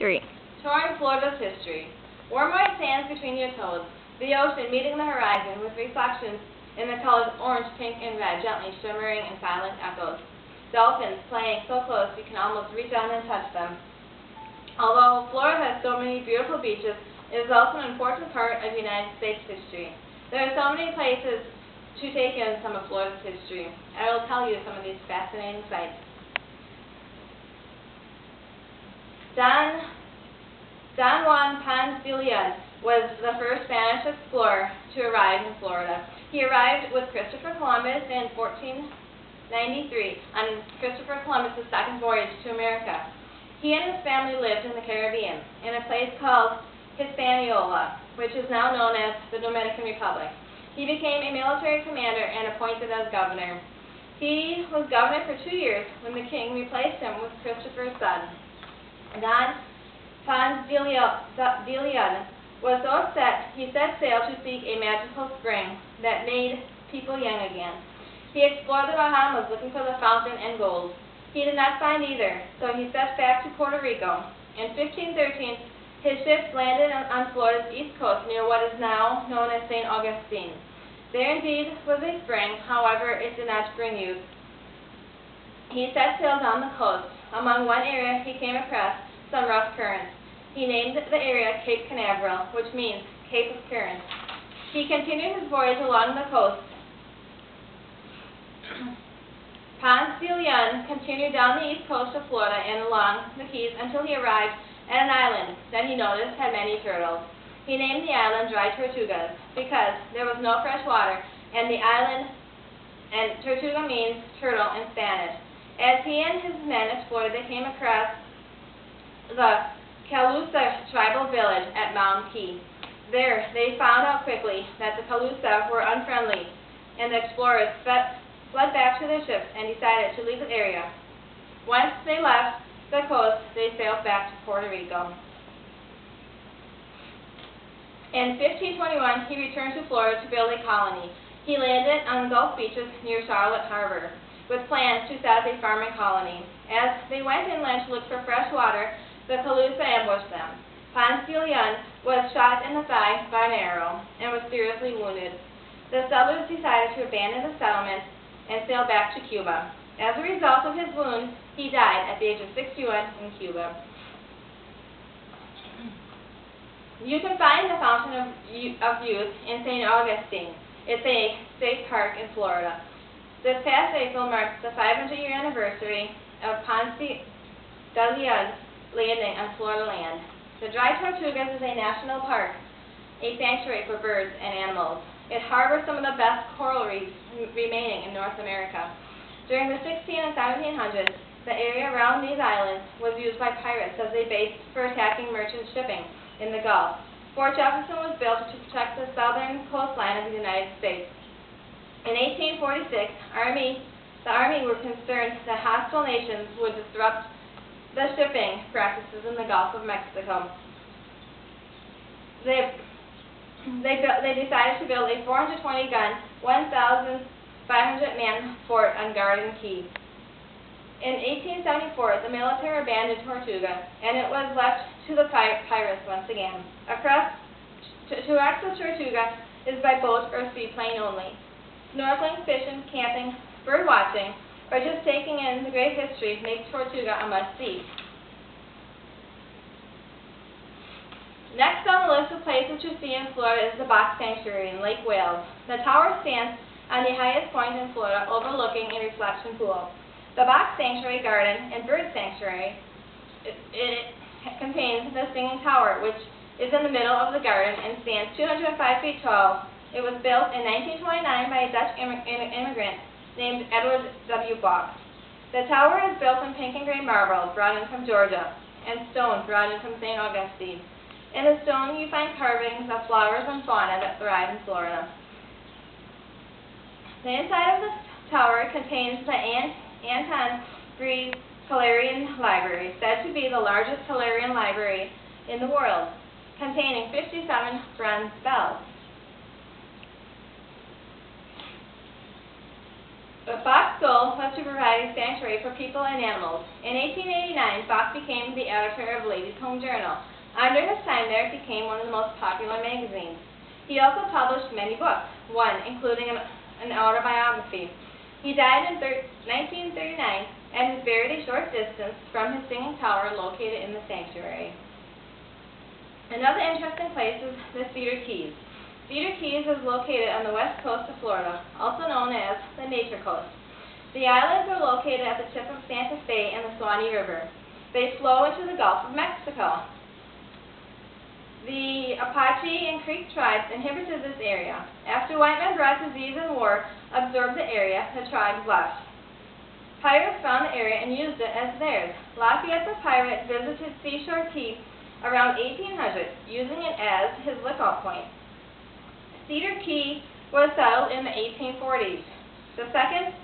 3. Touring Florida's history. Warm white sands between your toes. The ocean meeting the horizon with reflections in the colors orange, pink, and red, gently shimmering in silent echoes. Dolphins playing so close you can almost reach out and touch them. Although Florida has so many beautiful beaches, it is also an important part of United States history. There are so many places to take in some of Florida's history. I will tell you some of these fascinating sites. Don Juan Ponce de Leon was the first Spanish explorer to arrive in Florida. He arrived with Christopher Columbus in 1493 on Christopher Columbus' second voyage to America. He and his family lived in the Caribbean in a place called Hispaniola, which is now known as the Dominican Republic. He became a military commander and appointed as governor. He was governor for 2 years when the king replaced him with Christopher's son. Don Ponce de Leon was so upset he set sail to seek a magical spring that made people young again. He explored the Bahamas looking for the fountain and gold. He did not find either, so he set back to Puerto Rico. In 1513, his ships landed on Florida's east coast near what is now known as St. Augustine. There indeed was a spring, however, it did not bring youth. He set sail down the coast. Among one area he came across some rough currents. He named the area Cape Canaveral, which means Cape of Currents. He continued his voyage along the coast. Ponce de Leon continued down the east coast of Florida and along the Keys until he arrived at an island that he noticed had many turtles. He named the island Dry Tortugas because there was no fresh water, and the island, and Tortuga means turtle in Spanish. As he and his men explored, they came across the Calusa tribal village at Mound Key. There, they found out quickly that the Calusa were unfriendly, and the explorers fled back to their ships and decided to leave the area. Once they left the coast, they sailed back to Puerto Rico. In 1521, he returned to Florida to build a colony. He landed on Gulf beaches near Charlotte Harbor with plans to set up a farming colony. As they went inland to look for fresh water, the Calusa ambushed them. Ponce de Leon was shot in the thigh by an arrow and was seriously wounded. The settlers decided to abandon the settlement and sail back to Cuba. As a result of his wound, he died at the age of 61 in Cuba. You can find the Fountain of Youth in St. Augustine. It's a state park in Florida. This past April marks the 500-year anniversary of Ponce de Leon's landing on Florida land. The Dry Tortugas is a national park, a sanctuary for birds and animals. It harbors some of the best coral reefs remaining in North America. During the 1600s and 1700s, the area around these islands was used by pirates as a base for attacking merchant shipping in the Gulf. Fort Jefferson was built to protect the southern coastline of the United States. In 1846, the Army were concerned that hostile nations would disrupt the shipping practices in the Gulf of Mexico. They decided to build a 420-gun, 1,500-man fort on Garden Key. In 1874, the military abandoned Tortuga, and it was left to the pirates once again. To access Tortuga is by boat or seaplane only. Snorkeling, fishing, camping, bird watching, or just taking in the great history makes Tortuga a must-see. Next on the list of places to see in Florida is the Box Sanctuary in Lake Wales. The tower stands on the highest point in Florida overlooking a reflection pool. The Box Sanctuary Garden and Bird Sanctuary it contains the Singing Tower, which is in the middle of the garden and stands 205 feet tall. It was built in 1929 by a Dutch immigrant named Edward W. Box. The tower is built in pink and gray marble brought in from Georgia and stone brought in from St. Augustine. In the stone you find carvings of flowers and fauna that thrive in Florida. The inside of the tower contains the Anton Breese Kellerian Library, said to be the largest Kellerian library in the world, containing 57 bronze bells. The Box goal was to provide a sanctuary for people and animals. In 1889, Fox became the editor of Ladies' Home Journal. During his time there, it became one of the most popular magazines. He also published many books, one including an autobiography. He died in 1939 and is buried a short distance from his singing tower located in the sanctuary. Another interesting place is the Cedar Keys. Cedar Keys is located on the west coast of Florida, also known as the Nature Coast. The islands are located at the tip of Santa Fe and the Suwannee River. They flow into the Gulf of Mexico. The Apache and Creek tribes inhabited this area. After white men brought disease and war absorbed the area, the tribes left. Pirates found the area and used it as theirs. Lafayette the pirate visited Seashore Key around 1800, using it as his lookout point. Cedar Key was settled in the 1840s. The Second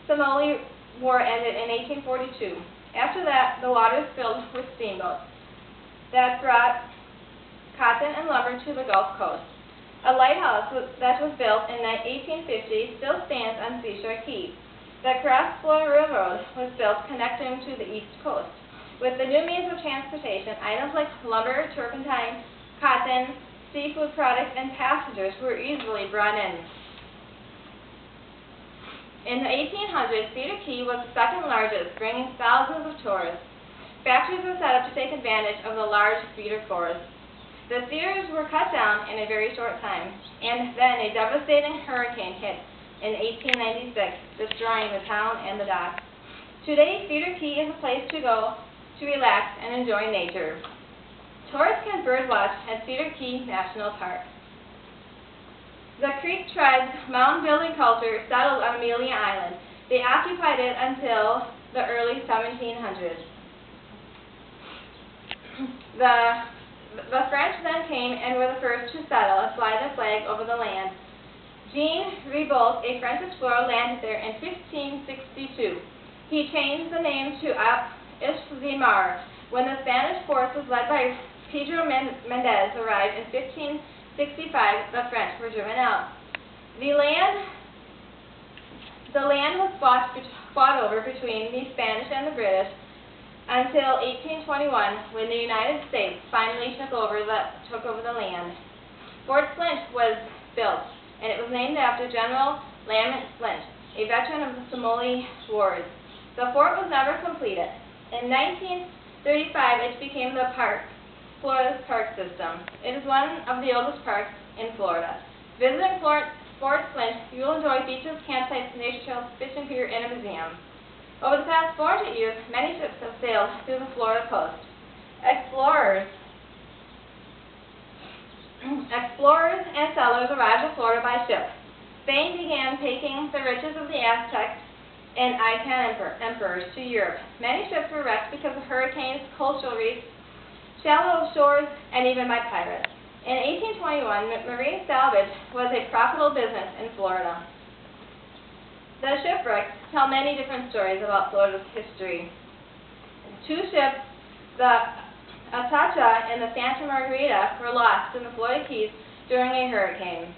Seminole War ended in 1842. After that, the waters filled with steamboats that brought cotton and lumber to the Gulf Coast. A lighthouse that was built in 1850 still stands on Seashore Key. The Cross-Florida Railroad was built connecting to the East Coast. With the new means of transportation, items like lumber, turpentine, cotton, seafood products, and passengers were easily brought in. In the 1800s, Cedar Key was the second largest, bringing thousands of tourists. Factories were set up to take advantage of the large cedar forests. The cedars were cut down in a very short time, and then a devastating hurricane hit in 1896, destroying the town and the docks. Today, Cedar Key is a place to go to relax and enjoy nature. Tourists can birdwatch at Cedar Key National Park. The Creek tribe's mound-building culture settled on Amelia Island. They occupied it until the early 1700s. The French then came and were the first to settle and fly the flag over the land. Jean Ribault, a French explorer, landed there in 1562. He changed the name to Isla when the Spanish forces led by Pedro Mendez arrived in 1565. The French were driven out. The land was fought over between the Spanish and the British until 1821, when the United States finally took over the land. Fort Flint was built, and it was named after General Lamont Flint, a veteran of the Seminole Wars. The fort was never completed. In 1935, it became Florida's park system. It is one of the oldest parks in Florida. Visiting Fort Flint, you will enjoy beaches, campsites, nature trails, fishing pier, and a museum. Over the past 400 years, many ships have sailed through the Florida coast. Explorers and settlers arrived in Florida by ship. Spain began taking the riches of the Aztecs and Incan emperors to Europe. Many ships were wrecked because of hurricanes, coastal reefs, shallow shores, and even by pirates. In 1821, marine salvage was a profitable business in Florida. The shipwrecks tell many different stories about Florida's history. Two ships, the Atacha and the Santa Margarita, were lost in the Florida Keys during a hurricane.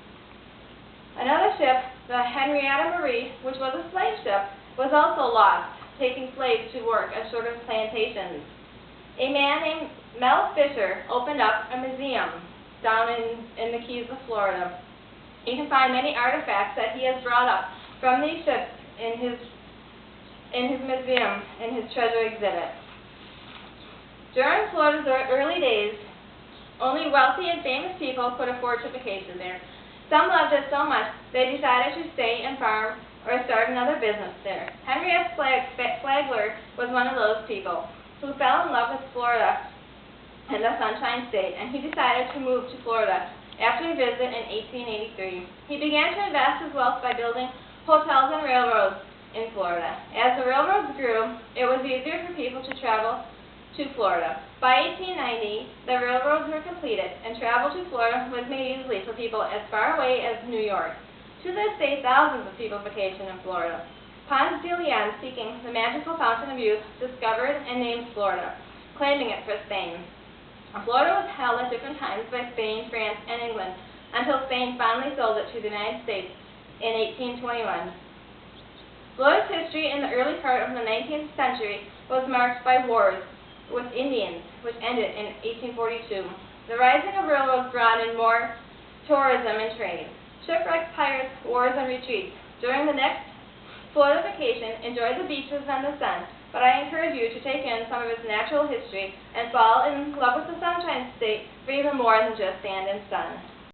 Another ship, the Henrietta Marie, which was a slave ship, was also lost, taking slaves to work at sugar plantations. A man named Mel Fisher opened up a museum down in the Keys of Florida. You can find many artifacts that he has brought up from these ships in his museum, in his treasure exhibit. During Florida's early days, only wealthy and famous people could afford to vacation there. Some loved it so much they decided to stay and farm or start another business there. Henry S. Flagler was one of those people who fell in love with Florida and the Sunshine State, and he decided to move to Florida after a visit in 1883. He began to invest his wealth by building hotels and railroads in Florida. As the railroads grew, it was easier for people to travel to Florida. By 1890, the railroads were completed, and travel to Florida was made easily for people as far away as New York. To this day, thousands of people vacation in Florida. Ponce de Leon, seeking the magical fountain of youth, discovered and named Florida, claiming it for Spain. Florida was held at different times by Spain, France, and England, until Spain finally sold it to the United States in 1821. Florida's history in the early part of the 19th century was marked by wars with Indians, which ended in 1842. The rising of railroads brought in more tourism and trade. Shipwrecks, pirates, wars, and retreats. During the next Florida vacation, enjoy the beaches and the sun, but I encourage you to take in some of its natural history and fall in love with the Sunshine State for even more than just sand and sun.